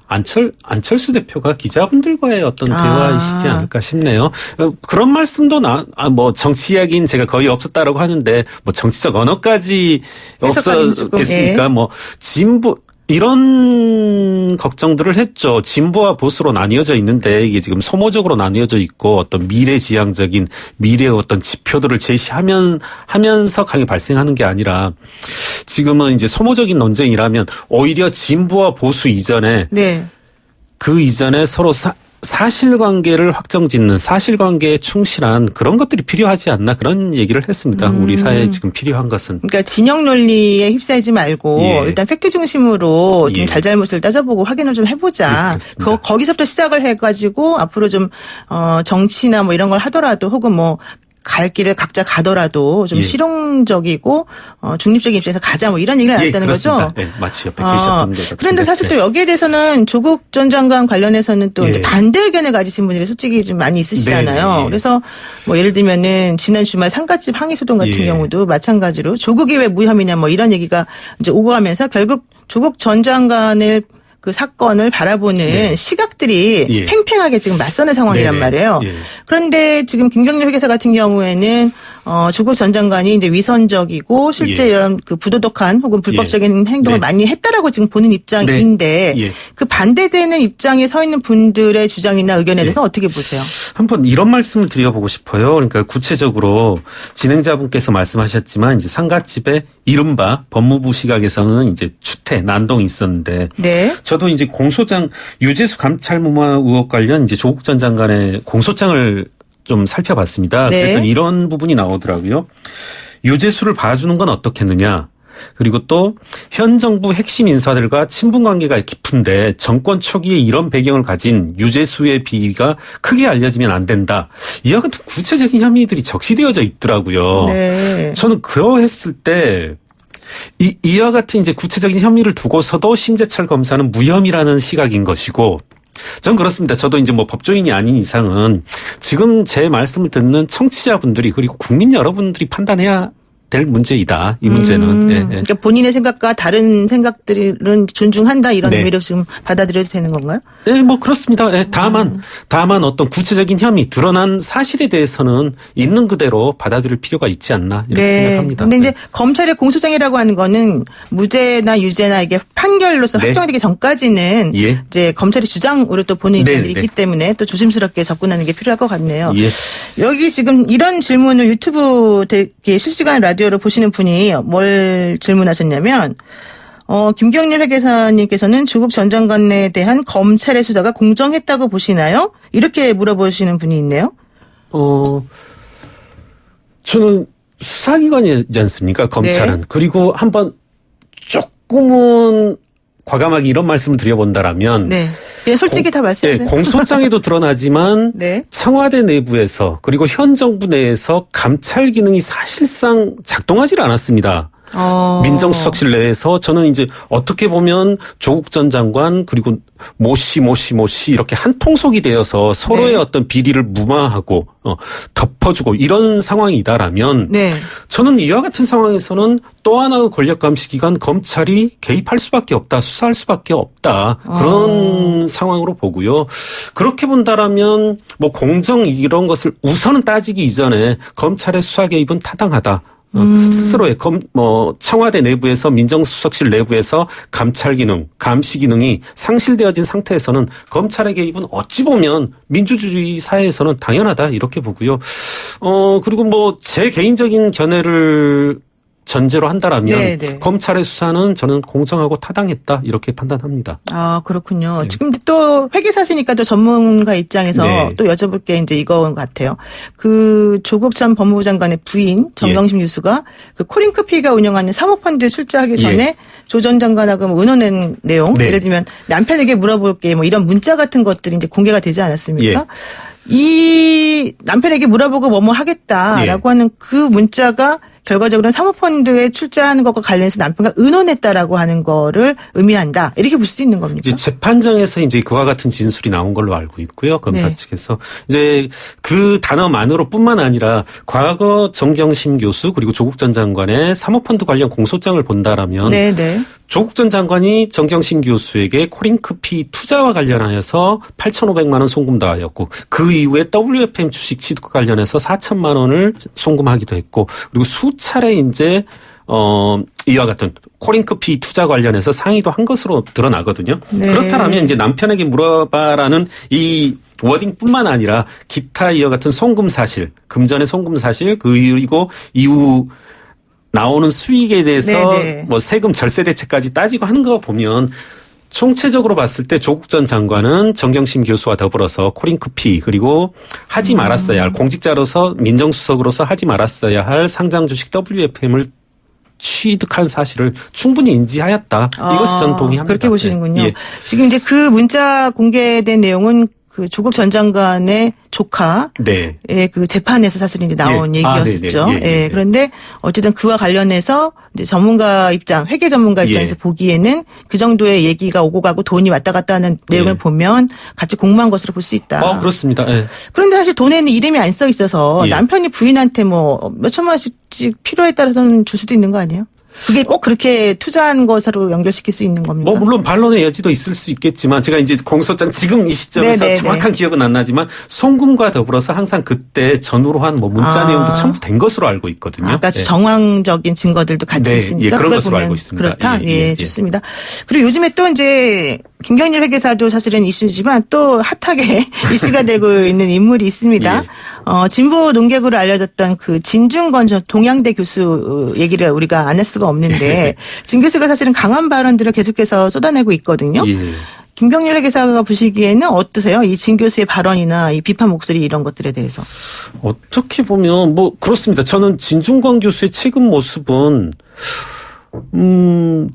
안철수 대표가 기자분들과의 어떤 대화이시지 않을까 싶네요. 그런 말씀도 뭐 정치 이야기는 제가 거의 없었다라고 하는데 뭐 정치적 언어까지 해석하기는 조금, 없었겠습니까? 예. 뭐 진보 이런 걱정들을 했죠. 진보와 보수로 나뉘어져 있는데 이게 지금 소모적으로 나뉘어져 있고 어떤 미래지향적인 미래의 어떤 지표들을 제시하면서 강이 발생하는 게 아니라 지금은 이제 소모적인 논쟁이라면 오히려 진보와 보수 이전에 네. 그 이전에 서로 사실관계를 확정짓는 사실관계에 충실한 그런 것들이 필요하지 않나 그런 얘기를 했습니다. 우리 사회에 지금 필요한 것은. 그러니까 진영 논리에 휩싸이지 말고 예. 일단 팩트 중심으로 좀 예. 잘잘못을 따져보고 확인을 좀 해보자. 예, 그렇습니다. 거기서부터 시작을 해가지고 앞으로 좀 정치나 뭐 이런 걸 하더라도 혹은 뭐 갈 길을 각자 가더라도 좀 예. 실용적이고 중립적인 입장에서 가자 뭐 이런 얘기를 나왔다는 거죠. 예, 마치 옆에 계셨던 데 같은데. 그런데 사실 또 여기에 대해서는 조국 전 장관 관련해서는 또 예. 이제 반대 의견을 가지신 분들이 솔직히 좀 많이 있으시잖아요. 네, 네. 그래서 뭐 예를 들면은 지난 주말 상가집 항의 소동 같은 예. 경우도 마찬가지로 조국이 왜 무혐의냐 뭐 이런 얘기가 이제 오고 가면서 결국 조국 전 장관을 그 사건을 바라보는 네. 시각들이 예. 팽팽하게 지금 맞서는 상황이란 네네. 말이에요. 예. 그런데 지금 김경률 회계사 같은 경우에는 조국 전 장관이 이제 위선적이고 실제 예. 이런 그 부도덕한 혹은 불법적인 행동을 네. 많이 했다라고 지금 보는 입장인데 예. 그 반대되는 입장에 서 있는 분들의 주장이나 의견에 대해서 어떻게 보세요? 한번 이런 말씀을 드려보고 싶어요. 그러니까 구체적으로 진행자분께서 말씀하셨지만 이제 상가집에 이른바 법무부 시각에서는 이제 추태, 난동이 있었는데 네. 저도 이제 공소장 유재수 감찰무마 의혹 관련 이제 조국 전 장관의 공소장을 좀 살펴봤습니다. 네. 그랬더니 이런 부분이 나오더라고요. 유재수를 봐주는 건 어떻겠느냐. 그리고 또 현 정부 핵심 인사들과 친분 관계가 깊은데 정권 초기에 이런 배경을 가진 유재수의 비위가 크게 알려지면 안 된다. 이와 같은 구체적인 혐의들이 적시되어져 있더라고요. 네. 저는 그러했을 때 이와 같은 이제 구체적인 혐의를 두고서도 심재철 검사는 무혐의라는 시각인 것이고 전 그렇습니다. 저도 이제 뭐 법조인이 아닌 이상은 지금 제 말씀을 듣는 청취자분들이 그리고 국민 여러분들이 판단해야 될 문제이다. 이 문제는. 예, 예. 그러니까 본인의 생각과 다른 생각들은 존중한다 이런 네. 의미로 지금 받아들여도 되는 건가요? 네, 뭐 그렇습니다. 예, 다만 어떤 구체적인 혐의, 드러난 사실에 대해서는 있는 그대로 받아들일 필요가 있지 않나 이렇게 생각합니다. 근데 이제 네. 검찰의 공소장이라고 하는 거는 무죄나 유죄나 이게 판결로서 네. 확정되기 전까지는 예. 이제 검찰의 주장으로 또 보는 네, 입장들이 네. 있기 때문에 또 조심스럽게 접근하는 게 필요할 것 같네요. 예. 여기 지금 이런 질문을 유튜브 되게 실시간 라디오로 보시는 분이 뭘 질문하셨냐면 김경률 회계사님께서는 조국 전 장관에 대한 검찰의 수사가 공정했다고 보시나요? 이렇게 물어보시는 분이 있네요. 저는 수사기관이지 않습니까? 검찰은. 네. 그리고 한번 조금은 과감하게 이런 말씀을 드려본다라면. 네. 예, 솔직히 다 말씀하세요. 공소장에도 드러나지만 네. 청와대 내부에서 그리고 현 정부 내에서 감찰 기능이 사실상 작동하지 않았습니다. 민정수석실 내에서 저는 이제 어떻게 보면 조국 전 장관 그리고 모 씨 이렇게 한 통속이 되어서 서로의 네. 어떤 비리를 무마하고 덮어주고 이런 상황이다라면 네. 저는 이와 같은 상황에서는 또 하나의 권력감시기관 검찰이 개입할 수밖에 없다. 수사할 수밖에 없다. 그런 상황으로 보고요. 그렇게 본다라면 뭐 공정 이런 것을 우선은 따지기 이전에 검찰의 수사 개입은 타당하다. 스스로의 청와대 내부에서 민정수석실 내부에서 감찰 기능, 감시 기능이 상실되어진 상태에서는 검찰의 개입은 어찌 보면 민주주의 사회에서는 당연하다 이렇게 보고요. 그리고 뭐 제 개인적인 견해를 전제로 한다라면 네네. 검찰의 수사는 저는 공정하고 타당했다 이렇게 판단합니다. 아, 그렇군요. 지금 또 회계사시니까 또 전문가 입장에서 네. 또 여쭤볼 게 이제 이거 같아요. 그 조국 전 법무부 장관의 부인 정경심 교수가 그 코링크피가 운영하는 사모펀드 출자하기 전에 조 전 장관하고 뭐 의논한 내용, 네. 예를 들면 남편에게 물어볼게 뭐 이런 문자 같은 것들이 이제 공개가 되지 않았습니까? 이 남편에게 물어보고 뭐뭐 하겠다라고 하는 그 문자가 결과적으로는 사모펀드에 출자하는 것과 관련해서 남편과 의논했다라고 하는 거를 의미한다. 이렇게 볼 수도 있는 겁니까? 이제 재판장에서 이제 그와 같은 진술이 나온 걸로 알고 있고요. 검사 네. 측에서 이제 그 단어만으로뿐만 아니라 과거 정경심 교수 그리고 조국 전 장관의 사모펀드 관련 공소장을 본다라면 네. 조국 전 장관이 정경심 교수에게 코링크피 투자와 관련하여서 8,500만 원 송금당하였고 그 이후에 WFM 주식 취득 관련해서 4천만 원을 송금하기도 했고 그리고 수차례 이제 이와 같은 코링크피 투자 관련해서 상의도 한 것으로 드러나거든요. 네. 그렇다면 이제 남편에게 물어봐라는 이 워딩뿐만 아니라 기타 이와 같은 송금 사실, 금전의 송금 사실, 그리고 이후 나오는 수익에 대해서 네네. 뭐 세금 절세 대책까지 따지고 하는 거 보면 총체적으로 봤을 때 조국 전 장관은 정경심 교수와 더불어서 코링크피 그리고 하지 말았어야 할 공직자로서 민정수석으로서 하지 말았어야 할 상장 주식 WFM을 취득한 사실을 충분히 인지하였다. 이것이 저는 동의합니다. 그렇게 보시는군요. 예. 지금 이제 그 문자 공개된 내용은 그 조국 전 장관의 조카의 네. 그 재판에서 사실 이제 나온 예. 얘기였었죠. 네네. 예. 그런데 어쨌든 그와 관련해서 이제 전문가 입장, 회계 전문가 입장에서 예. 보기에는 그 정도의 얘기가 오고 가고 돈이 왔다 갔다 하는 내용을 예. 보면 같이 공모한 것으로 볼 수 있다. 그렇습니다. 예. 그런데 사실 돈에는 이름이 안 써 있어서 예. 남편이 부인한테 뭐 몇 천만 원씩 필요에 따라서는 줄 수도 있는 거 아니에요? 그게 꼭 그렇게 투자한 것으로 연결시킬 수 있는 겁니까? 뭐 물론 반론의 여지도 있을 수 있겠지만 제가 이제 공소장 지금 이 시점에서 네네네. 정확한 기억은 안 나지만 송금과 더불어서 항상 그때 전후로 한 뭐 문자 내용도 첨부된 것으로 알고 있거든요. 아까 예. 정황적인 증거들도 같이 네, 있으니까 예, 그런 그걸 것으로 보면 알고 있습니다. 그렇다. 예, 예, 예, 예. 좋습니다. 그리고 요즘에 또 이제 김경일 회계사도 사실은 이슈지만 또 핫하게 이슈가 되고 있는 인물이 있습니다. 예. 진보 농객으로 알려졌던 그 진중권 전 동양대 교수 얘기를 우리가 안 할 수가 없는데 진 교수가 사실은 강한 발언들을 계속해서 쏟아내고 있거든요. 예. 김경일 회계사가 보시기에는 어떠세요? 이 진 교수의 발언이나 이 비판 목소리 이런 것들에 대해서. 어떻게 보면 뭐 그렇습니다. 저는 진중권 교수의 최근 모습은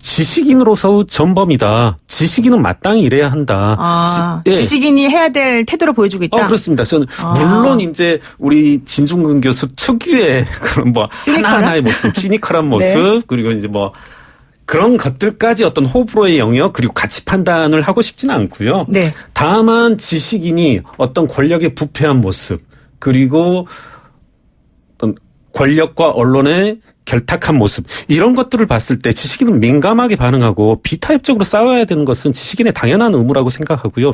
지식인으로서의 전범이다. 지식인은 마땅히 이래야 한다. 예. 지식인이 해야 될 태도를 보여주고 있다. 그렇습니다. 저는 물론 이제 우리 진중권 교수 특유의 그런 뭐 시니컬한? 하나하나의 모습, 시니컬한 모습, 네. 그리고 이제 뭐 그런 것들까지 어떤 호불호의 영역 그리고 가치 판단을 하고 싶지는 않고요. 네. 다만 지식인이 어떤 권력에 부패한 모습 그리고 권력과 언론의 결탁한 모습 이런 것들을 봤을 때 지식인은 민감하게 반응하고 비타협적으로 싸워야 되는 것은 지식인의 당연한 의무라고 생각하고요.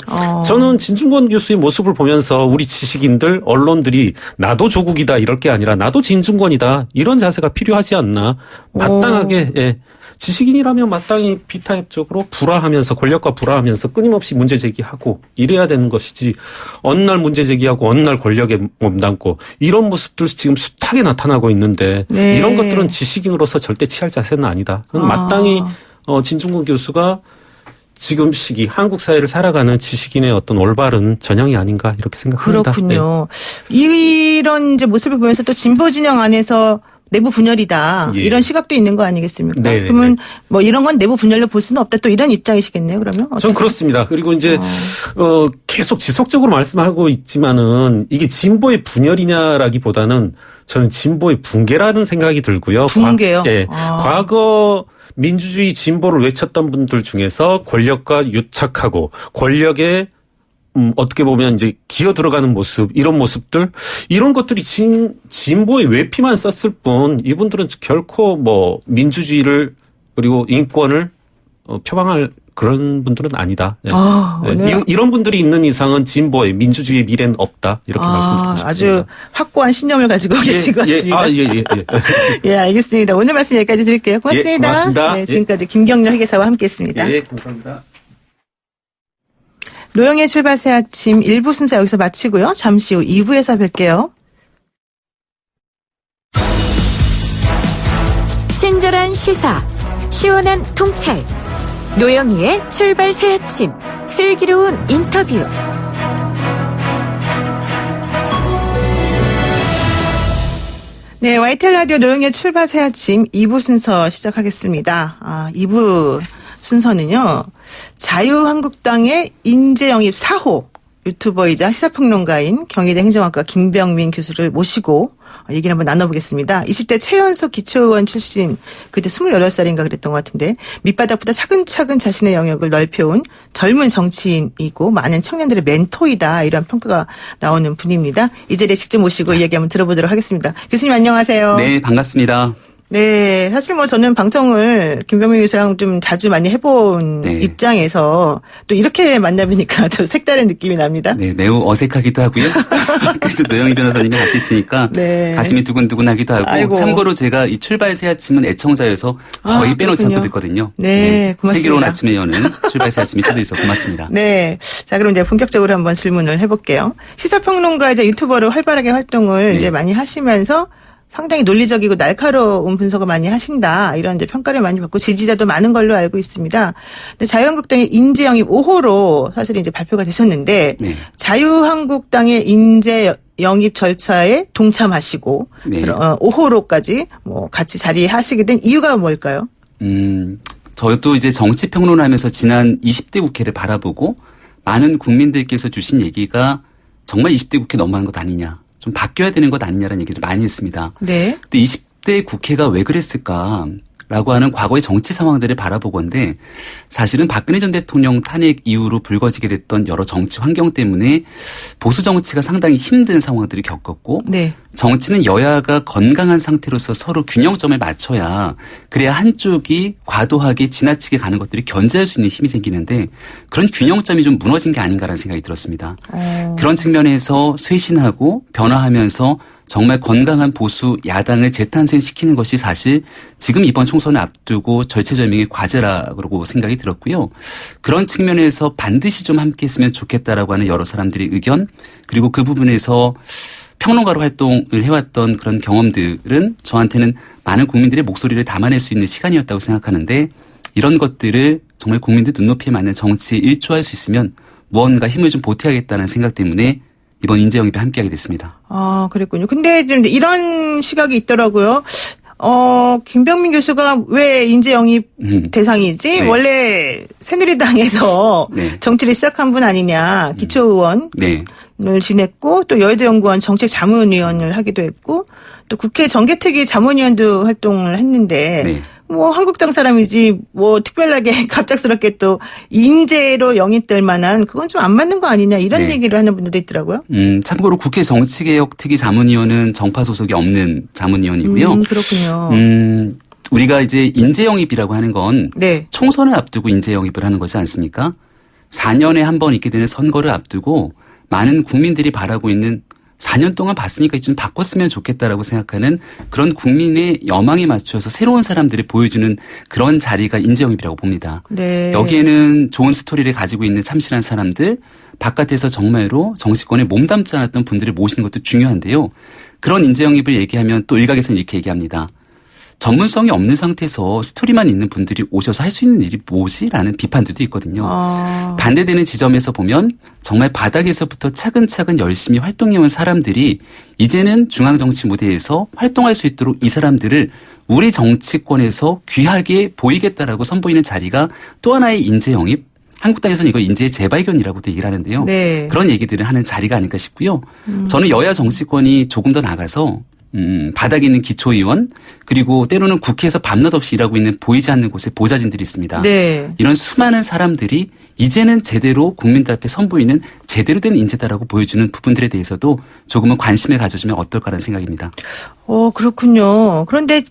저는 진중권 교수의 모습을 보면서 우리 지식인들 언론들이 나도 조국이다 이럴 게 아니라 나도 진중권이다 이런 자세가 필요하지 않나. 마땅하게 예. 지식인이라면 마땅히 비타협적으로 불화하면서 권력과 불화하면서 끊임없이 문제 제기하고 이래야 되는 것이지 어느 날 문제 제기하고 어느 날 권력에 몸담고 이런 모습들 지금 숱하게 나타나고 있는데 네. 이런 것들은 지식인으로서 절대 취할 자세는 아니다. 마땅히 진중권 교수가 지금 시기 한국 사회를 살아가는 지식인의 어떤 올바른 전형이 아닌가 이렇게 생각합니다. 그렇군요. 이런 이제 모습을 보면서 또 진보 진영 안에서 내부 분열이다. 예. 이런 시각도 있는 거 아니겠습니까? 네, 그러면 뭐 이런 건 내부 분열로 볼 수는 없다. 또 이런 입장이시겠네요. 그러면 전 그렇습니다. 그리고 이제 계속 지속적으로 말씀하고 있지만은 이게 진보의 분열이냐라기보다는 저는 진보의 붕괴라는 생각이 들고요. 붕괴요? 예. 과거 민주주의 진보를 외쳤던 분들 중에서 권력과 유착하고 권력에 어떻게 보면 이제 기어 들어가는 모습, 이런 모습들, 이런 것들이 진보의 외피만 썼을 뿐, 이분들은 결코 뭐 민주주의를 그리고 인권을 표방할 그런 분들은 아니다. 예. 네. 이런 분들이 있는 이상은 진보의 민주주의의 미래는 없다. 이렇게 말씀드리고 싶습니다. 아주 확고한 신념을 가지고 계신 것 같습니다. 예. 예, 알겠습니다. 오늘 말씀 여기까지 드릴게요. 고맙습니다. 예, 고맙습니다. 네, 지금까지 김경렬 회계사와 함께했습니다. 예, 감사합니다. 노영의 출발 새 아침 1부 순서 여기서 마치고요. 잠시 후 2부에서 뵐게요. 친절한 시사, 시원한 통찰, 노영희의 출발 새 아침, 슬기로운 인터뷰. 네, YTN 라디오 노영의 출발 새 아침 2부 순서 시작하겠습니다. 2부 순서는요. 자유한국당의 인재영입 4호 유튜버이자 시사평론가인 경희대 행정학과 김병민 교수를 모시고 얘기를 한번 나눠보겠습니다. 20대 최연소 기초의원 출신, 그때 28살인가 그랬던 것 같은데 밑바닥보다 차근차근 자신의 영역을 넓혀온 젊은 정치인이고 많은 청년들의 멘토이다, 이런 평가가 나오는 분입니다. 이 자리에 직접 모시고 이야기 한번 들어보도록 하겠습니다. 교수님 안녕하세요. 네, 반갑습니다. 네, 사실 뭐 저는 방송을 김병민 교수랑 좀 자주 많이 해본 네. 입장에서 또 이렇게 만나보니까 또 색다른 느낌이 납니다. 네, 매우 어색하기도 하고요. 그래도 노영희 변호사님이 같이 있으니까 네. 가슴이 두근두근하기도 하고 아이고. 참고로 제가 이 출발 새 아침은 애청자여서 거의 빼놓지 않고 그렇군요. 듣거든요. 네, 고맙습니다. 슬기로운 아침에 여는 출발 새 아침이 초대해 있어 고맙습니다. 네. 자, 그럼 이제 본격적으로 한번 질문을 해볼게요. 시사평론가이자 유튜버로 활발하게 활동을 네. 이제 많이 하시면서 상당히 논리적이고 날카로운 분석을 많이 하신다. 이런 이제 평가를 많이 받고 지지자도 많은 걸로 알고 있습니다. 근데 자유한국당의 인재 영입 5호로 사실 이제 발표가 되셨는데 네. 자유한국당의 인재 영입 절차에 동참하시고 네. 5호로까지 뭐 같이 자리하시게 된 이유가 뭘까요? 저도 이제 정치 평론하면서 지난 20대 국회를 바라보고 많은 국민들께서 주신 얘기가 정말 20대 국회 너무한 것 아니냐. 좀 바뀌어야 되는 것 아니냐라는 얘기를 많이 했습니다. 네. 근데 20대 국회가 왜 그랬을까라고 하는 과거의 정치 상황들을 바라보건데 사실은 박근혜 전 대통령 탄핵 이후로 불거지게 됐던 여러 정치 환경 때문에 보수 정치가 상당히 힘든 상황들을 겪었고 네. 정치는 여야가 건강한 상태로서 서로 균형점을 맞춰야 그래야 한쪽이 과도하게 지나치게 가는 것들이 견제할 수 있는 힘이 생기는데 그런 균형점이 좀 무너진 게 아닌가라는 생각이 들었습니다. 그런 측면에서 쇄신하고 변화하면서 정말 건강한 보수 야당을 재탄생시키는 것이 사실 지금 이번 총선을 앞두고 절체절명의 과제라고 생각이 들었고요. 그런 측면에서 반드시 좀 함께 했으면 좋겠다라고 하는 여러 사람들의 의견 그리고 그 부분에서 평론가로 활동을 해왔던 그런 경험들은 저한테는 많은 국민들의 목소리를 담아낼 수 있는 시간이었다고 생각하는데 이런 것들을 정말 국민들 눈높이에 맞는 정치에 일조할 수 있으면 무언가 힘을 좀 보태야겠다는 생각 때문에 이번 인재 영입에 함께하게 됐습니다. 아, 그랬군요. 근데 좀 이런 시각이 있더라고요. 김병민 교수가 왜 인재 영입 대상이지? 네. 원래 새누리당에서 네. 정치를 시작한 분 아니냐. 기초의원을 네. 지냈고 또 여의도 연구원 정책자문위원을 하기도 했고 또 국회 정개특위 자문위원도 활동을 했는데 네. 뭐 한국당 사람이지 뭐 특별하게 갑작스럽게 또 인재로 영입될 만한 그건 좀 안 맞는 거 아니냐 이런 네. 얘기를 하는 분들도 있더라고요. 참고로 국회 정치개혁특위 자문위원은 정파 소속이 없는 자문위원이고요. 그렇군요. 우리가 이제 인재 영입이라고 하는 건 네. 총선을 앞두고 인재 영입을 하는 거지 않습니까? 4년에 한 번 있게 되는 선거를 앞두고 많은 국민들이 바라고 있는 4년 동안 봤으니까 좀 바꿨으면 좋겠다라고 생각하는 그런 국민의 여망에 맞춰서 새로운 사람들을 보여주는 그런 자리가 인재 영입이라고 봅니다. 네. 여기에는 좋은 스토리를 가지고 있는 참신한 사람들, 바깥에서 정말로 정치권에 몸담지 않았던 분들을 모시는 것도 중요한데요. 그런 인재 영입을 얘기하면 또 일각에서는 이렇게 얘기합니다. 전문성이 없는 상태에서 스토리만 있는 분들이 오셔서 할 수 있는 일이 뭐지? 라는 비판들도 있거든요. 반대되는 지점에서 보면 정말 바닥에서부터 차근차근 열심히 활동해온 사람들이 이제는 중앙정치 무대에서 활동할 수 있도록 이 사람들을 우리 정치권에서 귀하게 보이겠다라고 선보이는 자리가 또 하나의 인재 영입. 한국당에서는 이거 인재의 재발견이라고도 얘기를 하는데요. 네. 그런 얘기들을 하는 자리가 아닐까 싶고요. 저는 여야 정치권이 조금 더 나가서 바닥에 있는 기초의원 그리고 때로는 국회에서 밤낮 없이 일하고 있는 보이지 않는 곳에 보좌진들이 있습니다. 네. 이런 수많은 사람들이 이제는 제대로 국민들 앞에 선보이는 제대로 된 인재다라고 보여주는 부분들에 대해서도 조금은 관심을 가져주면 어떨까라는 생각입니다. 그렇군요. 그런데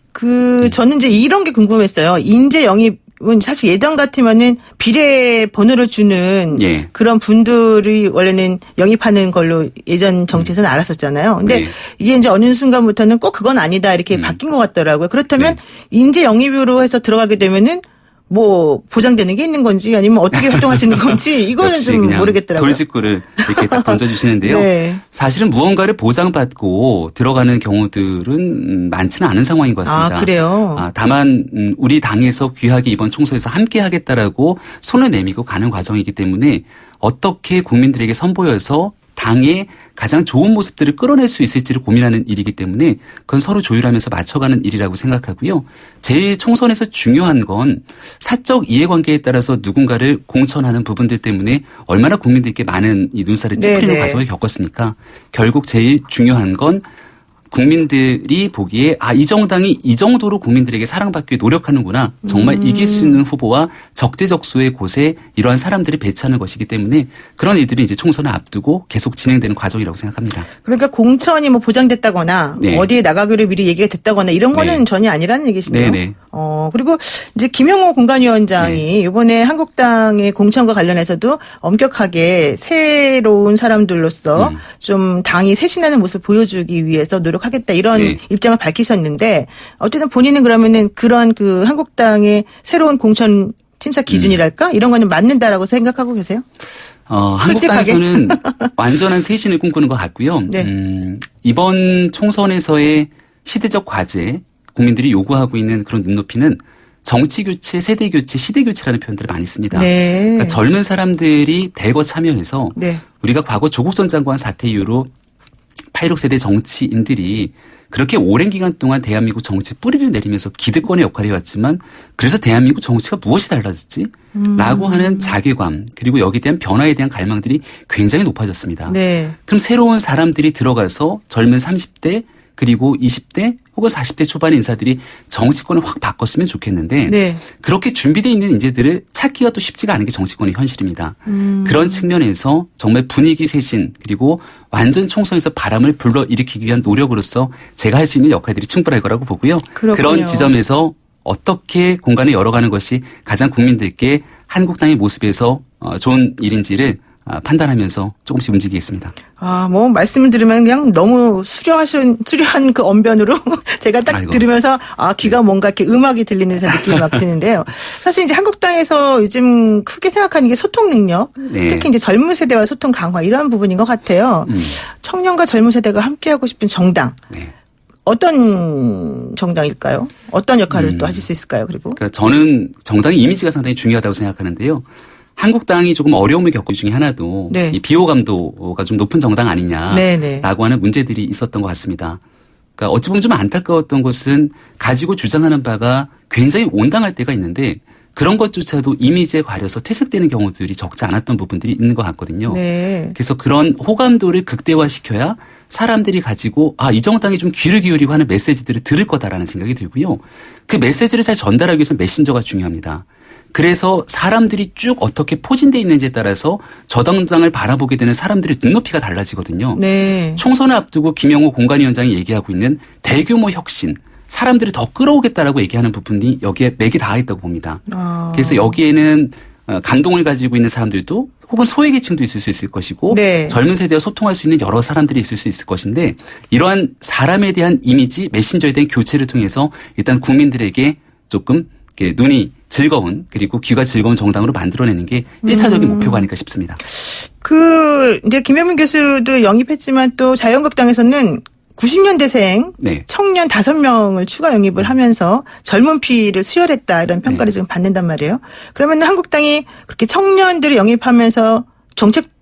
저는 이제 이런 게 궁금했어요. 인재 영입은 사실 예전 같으면은 비례 번호를 주는 예. 그런 분들이 원래는 영입하는 걸로 예전 정치에서는 알았었잖아요. 근데 네. 이게 이제 어느 순간부터는 꼭 그건 아니다 이렇게 바뀐 것 같더라고요. 그렇다면 네. 인재 영입으로 해서 들어가게 되면은 뭐 보장되는 게 있는 건지 아니면 어떻게 활동하시는 건지 이거는 역시 좀 그냥 모르겠더라고요. 돌직구를 이렇게 딱 던져주시는데요. 네. 사실은 무언가를 보장받고 들어가는 경우들은 많지는 않은 상황인 것 같습니다. 아, 그래요? 다만 우리 당에서 귀하게 이번 총선에서 함께 하겠다라고 손을 내밀고 가는 과정이기 때문에 어떻게 국민들에게 선보여서 당의 가장 좋은 모습들을 끌어낼 수 있을지를 고민하는 일이기 때문에 그건 서로 조율하면서 맞춰가는 일이라고 생각하고요. 제일 총선에서 중요한 건 사적 이해관계에 따라서 누군가를 공천하는 부분들 때문에 얼마나 국민들께 많은 이 눈살을 찌푸리는 네네. 과정을 겪었습니까? 결국 제일 중요한 건 국민들이 보기에 이 정당이 이 정도로 국민들에게 사랑받기 위해 노력하는구나. 정말 이길 수 있는 후보와 적재적소의 곳에 이러한 사람들이 배치하는 것이기 때문에 그런 이들이 이제 총선을 앞두고 계속 진행되는 과정이라고 생각합니다. 그러니까 공천이 뭐 보장됐다거나 네. 어디에 나가기로 미리 얘기가 됐다거나 이런 거는 네. 전혀 아니라는 얘기시네요. 네네. 그리고 이제 김영호 공관위원장이 이번에 한국당의 공천과 관련해서도 엄격하게 새로운 사람들로서 좀 당이 쇄신하는 모습을 보여주기 위해서 노력하겠다 이런 네. 입장을 밝히셨는데 어쨌든 본인은 그러면은 그런 그 한국당의 새로운 공천 심사 기준이랄까 이런 거는 맞는다라고 생각하고 계세요? 한국당에서는 완전한 쇄신을 꿈꾸는 것 같고요. 네. 이번 총선에서의 시대적 과제, 국민들이 요구하고 있는 그런 눈높이는 정치교체, 세대교체, 시대교체라는 표현들을 많이 씁니다. 네. 그러니까 젊은 사람들이 대거 참여해서 네. 우리가 과거 조국 전 장관 사태 이후로 86세대 정치인들이 그렇게 오랜 기간 동안 대한민국 정치 뿌리를 내리면서 기득권의 역할을 해왔지만 그래서 대한민국 정치가 무엇이 달라졌지? 라고 하는 자괴감 그리고 여기에 대한 변화에 대한 갈망들이 굉장히 높아졌습니다. 네. 그럼 새로운 사람들이 들어가서 젊은 30대 그리고 20대 혹은 40대 초반의 인사들이 정치권을 확 바꿨으면 좋겠는데 네. 그렇게 준비되어 있는 인재들을 찾기가 또 쉽지가 않은 게 정치권의 현실입니다. 그런 측면에서 정말 분위기 쇄신 그리고 완전 총선에서 바람을 불러일으키기 위한 노력으로서 제가 할 수 있는 역할들이 충분할 거라고 보고요. 그렇군요. 그런 지점에서 어떻게 공간을 열어가는 것이 가장 국민들께 한국당의 모습에서 좋은 일인지를 판단하면서 조금씩 움직이겠습니다. 뭐 말씀을 들으면 그냥 너무 수려한 그 언변으로 제가 딱 아이고. 들으면서 귀가 뭔가 이렇게 음악이 들리는 듯한 느낌이 막 드는데요. 사실 이제 한국당에서 요즘 크게 생각하는 게 소통 능력, 네. 특히 이제 젊은 세대와 소통 강화 이러한 부분인 것 같아요. 청년과 젊은 세대가 함께하고 싶은 정당. 네. 어떤 정당일까요? 어떤 역할을 또 하실 수 있을까요? 그리고 그러니까 저는 정당의 이미지가 상당히 중요하다고 생각하는데요. 한국당이 조금 어려움을 겪은 중에 하나도 네. 이 비호감도가 좀 높은 정당 아니냐라고 네네. 하는 문제들이 있었던 것 같습니다. 그러니까 어찌 보면 좀 안타까웠던 것은 가지고 주장하는 바가 굉장히 온당할 때가 있는데 그런 것조차도 이미지에 가려서 퇴색되는 경우들이 적지 않았던 부분들이 있는 것 같거든요. 네. 그래서 그런 호감도를 극대화시켜야 사람들이 가지고 이 정당이 좀 귀를 기울이고 하는 메시지들을 들을 거다라는 생각이 들고요. 그 메시지를 잘 전달하기 위해서 메신저가 중요합니다. 그래서 사람들이 쭉 어떻게 포진되어 있는지에 따라서 저 당장을 바라보게 되는 사람들의 눈높이가 달라지거든요. 네. 총선을 앞두고 김영호 공관위원장이 얘기하고 있는 대규모 혁신, 사람들을 더 끌어오겠다라고 얘기하는 부분이 여기에 맥이 닿아 있다고 봅니다. 그래서 여기에는 감동을 가지고 있는 사람들도 혹은 소외계층도 있을 수 있을 것이고 네. 젊은 세대와 소통할 수 있는 여러 사람들이 있을 수 있을 것인데 이러한 사람에 대한 이미지, 메신저에 대한 교체를 통해서 일단 국민들에게 조금 이렇게 눈이 즐거운 그리고 귀가 즐거운 정당으로 만들어내는 게 1차적인 목표가 아닐까 싶습니다. 이제 김현민 교수도 영입했지만 또 자유한국당에서는 90년대생 네. 청년 5명을 추가 영입을 하면서 젊은 피를 수혈했다 이런 평가를 지금 받는단 말이에요. 그러면 한국당이 그렇게 청년들을 영입하면서 정책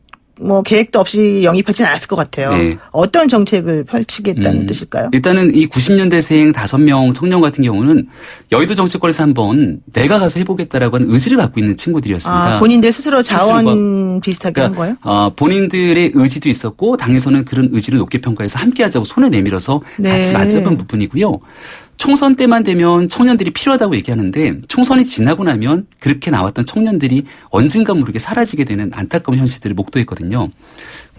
계획도 없이 영입하지는 않았을 것 같아요. 네. 어떤 정책을 펼치겠다는 뜻일까요? 일단은 이 90년대생 5명 청년 같은 경우는 여의도 정치권에서 한번 내가 가서 해보겠다라고 하는 의지를 갖고 있는 친구들이었습니다. 본인들 스스로 자원 비슷하게 한 거예요? 본인들의 의지도 있었고 당에서는 그런 의지를 높게 평가해서 함께하자고 손을 내밀어서 네. 같이 맞잡은 부분이고요. 총선 때만 되면 청년들이 필요하다고 얘기하는데 총선이 지나고 나면 그렇게 나왔던 청년들이 언젠가 모르게 사라지게 되는 안타까운 현실들을 목도했거든요.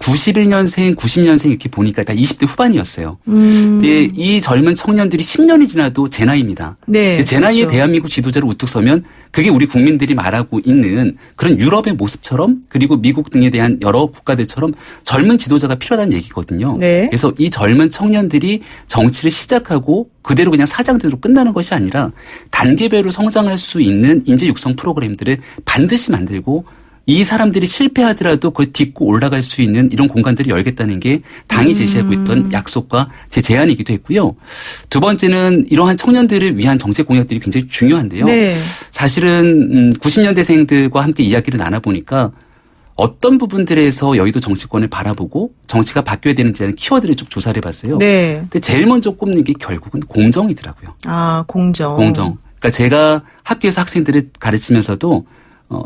91년생, 90년생 이렇게 보니까 다 20대 후반이었어요. 근데 이 젊은 청년들이 10년이 지나도 제 나이입니다. 네, 제 나이에 그렇죠. 대한민국 지도자를 우뚝 서면 그게 우리 국민들이 말하고 있는 그런 유럽의 모습처럼 그리고 미국 등에 대한 여러 국가들처럼 젊은 지도자가 필요하다는 얘기거든요. 네. 그래서 이 젊은 청년들이 정치를 시작하고 그대로 그냥 사장대로 끝나는 것이 아니라 단계별로 성장할 수 있는 인재 육성 프로그램들을 반드시 만들고 이 사람들이 실패하더라도 그걸 딛고 올라갈 수 있는 이런 공간들을 열겠다는 게 당이 제시하고 있던 약속과 제 제안이기도 했고요. 두 번째는 이러한 청년들을 위한 정책 공약들이 굉장히 중요한데요. 네. 사실은 90년대생들과 함께 이야기를 나눠보니까 어떤 부분들에서 여의도 정치권을 바라보고 정치가 바뀌어야 되는지 하는 키워드를 쭉 조사를 해봤어요. 네. 근데 제일 먼저 꼽는 게 결국은 공정이더라고요. 공정. 공정. 그러니까 제가 학교에서 학생들을 가르치면서도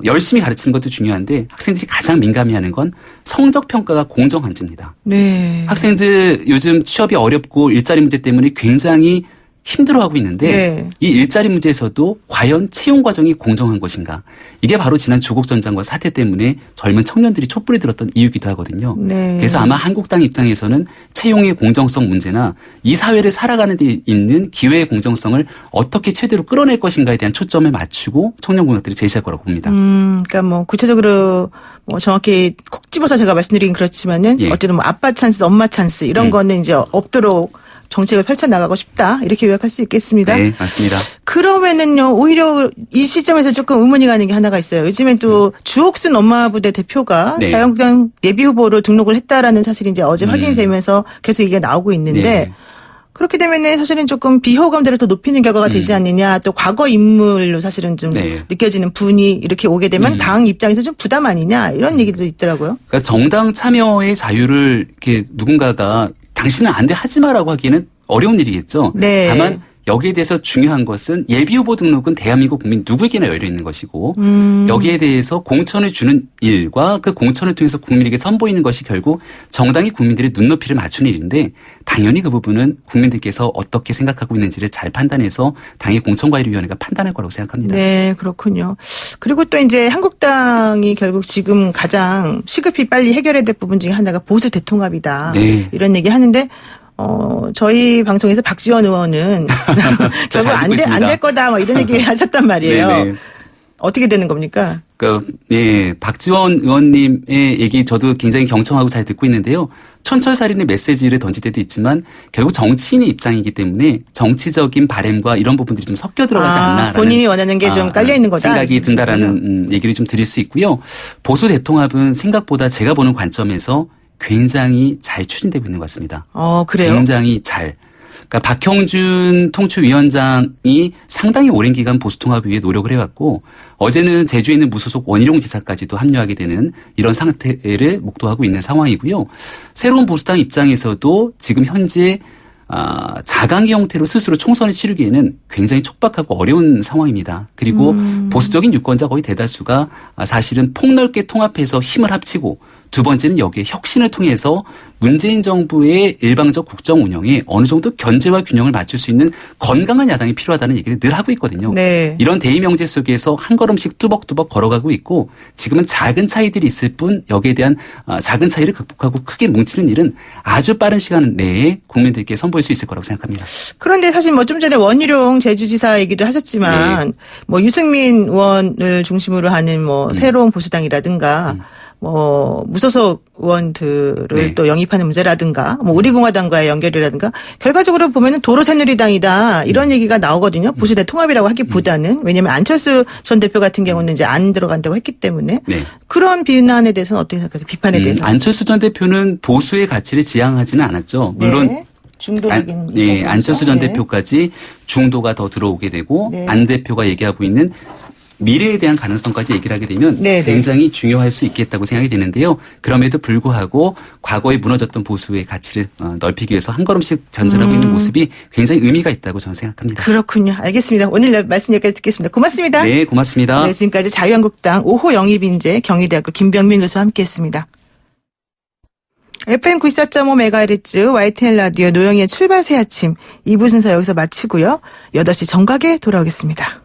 열심히 가르치는 것도 중요한데 학생들이 가장 민감해하는 건 성적 평가가 공정한지입니다. 네. 학생들 요즘 취업이 어렵고 일자리 문제 때문에 굉장히 힘들어하고 있는데 네. 이 일자리 문제에서도 과연 채용 과정이 공정한 것인가. 이게 바로 지난 조국 전 장관 사태 때문에 젊은 청년들이 촛불이 들었던 이유기도 하거든요. 네. 그래서 아마 한국당 입장에서는 채용의 공정성 문제나 이 사회를 살아가는 데 있는 기회의 공정성을 어떻게 최대로 끌어낼 것인가에 대한 초점을 맞추고 청년 공약들을 제시할 거라고 봅니다. 그러니까 뭐 구체적으로 뭐 정확히 콕 집어서 제가 말씀드리긴 그렇지만은 예. 어쨌든 뭐 아빠 찬스, 엄마 찬스 이런 거는 이제 없도록 정책을 펼쳐나가고 싶다. 이렇게 요약할 수 있겠습니다. 네, 맞습니다. 그러면은요, 오히려 이 시점에서 조금 의문이 가는 게 하나가 있어요. 요즘엔 또 주옥순 엄마부대 대표가 네. 자유한국당 예비후보로 등록을 했다라는 사실이 이제 어제 확인이 되면서 계속 얘기가 나오고 있는데 네. 그렇게 되면은 사실은 조금 비호감들을 더 높이는 결과가 되지 않느냐. 또 과거 인물로 사실은 좀 네. 느껴지는 분이 이렇게 오게 되면 당 입장에서 좀 부담 아니냐. 이런 얘기도 있더라고요. 그러니까 정당 참여의 자유를 이렇게 누군가가 당신은 안 돼 하지 마라고 하기에는 어려운 일이겠죠. 네. 다만 여기에 대해서 중요한 것은 예비후보 등록은 대한민국 국민 누구에게나 열려 있는 것이고 여기에 대해서 공천을 주는 일과 그 공천을 통해서 국민에게 선보이는 것이 결국 정당이 국민들의 눈높이를 맞추는 일인데 당연히 그 부분은 국민들께서 어떻게 생각하고 있는지를 잘 판단해서 당의 공천관리위원회가 판단할 거라고 생각합니다. 네, 그렇군요. 그리고 또 이제 한국당이 결국 지금 가장 시급히 빨리 해결해야 될 부분 중에 하나가 보수 대통합이다. 네. 이런 얘기 하는데 저희 방송에서 박지원 의원은 결국 잘 듣고 안 될 거다 뭐 이런 얘기 하셨단 말이에요. 네네. 어떻게 되는 겁니까? 그러니까 예, 박지원 의원님의 얘기 저도 굉장히 경청하고 잘 듣고 있는데요. 촌철살인의 메시지를 던질 때도 있지만 결국 정치인의 입장이기 때문에 정치적인 바램과 이런 부분들이 좀 섞여 들어가지 않나라는 본인이 원하는 게 좀 깔려 있는 거다. 생각이 든다라는 얘기를 좀 드릴 수 있고요. 보수 대통합은 생각보다 제가 보는 관점에서 굉장히 잘 추진되고 있는 것 같습니다. 그래요? 굉장히 잘. 그러니까 박형준 통추위원장이 상당히 오랜 기간 보수통합을 위해 노력을 해왔고 어제는 제주에 있는 무소속 원희룡 지사까지도 합류하게 되는 이런 상태를 목도하고 있는 상황이고요. 새로운 보수당 입장에서도 지금 현재 자강기 형태로 스스로 총선을 치르기에는 굉장히 촉박하고 어려운 상황입니다. 그리고 보수적인 유권자 거의 대다수가 사실은 폭넓게 통합해서 힘을 합치고 두 번째는 여기에 혁신을 통해서 문재인 정부의 일방적 국정 운영에 어느 정도 견제와 균형을 맞출 수 있는 건강한 야당이 필요하다는 얘기를 늘 하고 있거든요. 네. 이런 대의명제 속에서 한 걸음씩 뚜벅뚜벅 걸어가고 있고 지금은 작은 차이들이 있을 뿐 여기에 대한 작은 차이를 극복하고 크게 뭉치는 일은 아주 빠른 시간 내에 국민들께 선보일 수 있을 거라고 생각합니다. 그런데 사실 뭐 좀 전에 원희룡 제주지사 얘기도 하셨지만 뭐 유승민 의원을 중심으로 하는 뭐 새로운 보수당이라든가 뭐 무소속 의원들을 또 영입하는 문제라든가 뭐 우리공화당과의 연결이라든가 결과적으로 보면은 도로 새누리당이다 이런 얘기가 나오거든요. 보수 대통합이라고 하기보다는 왜냐하면 안철수 전 대표 같은 경우는 이제 안 들어간다고 했기 때문에 그런 비난에 대해서는 어떻게 생각하세요? 비판에 대해서? 안철수 전 대표는 보수의 가치를 지향하지는 않았죠. 물론 중도적인 안철수 전 대표까지 중도가 더 들어오게 되고 안 대표가 얘기하고 있는 미래에 대한 가능성까지 얘기를 하게 되면 굉장히 중요할 수 있겠다고 생각이 되는데요. 그럼에도 불구하고 과거에 무너졌던 보수의 가치를 넓히기 위해서 한 걸음씩 전진하고 있는 모습이 굉장히 의미가 있다고 저는 생각합니다. 그렇군요. 알겠습니다. 오늘 말씀 여기까지 듣겠습니다. 고맙습니다. 네, 고맙습니다. 네, 지금까지 자유한국당 5호 영입인재 경희대학교 김병민 교수와 함께했습니다. FM 94.5MHz YTN 라디오 노영희의 출발 새 아침 2부 순서 여기서 마치고요. 8시 정각에 돌아오겠습니다.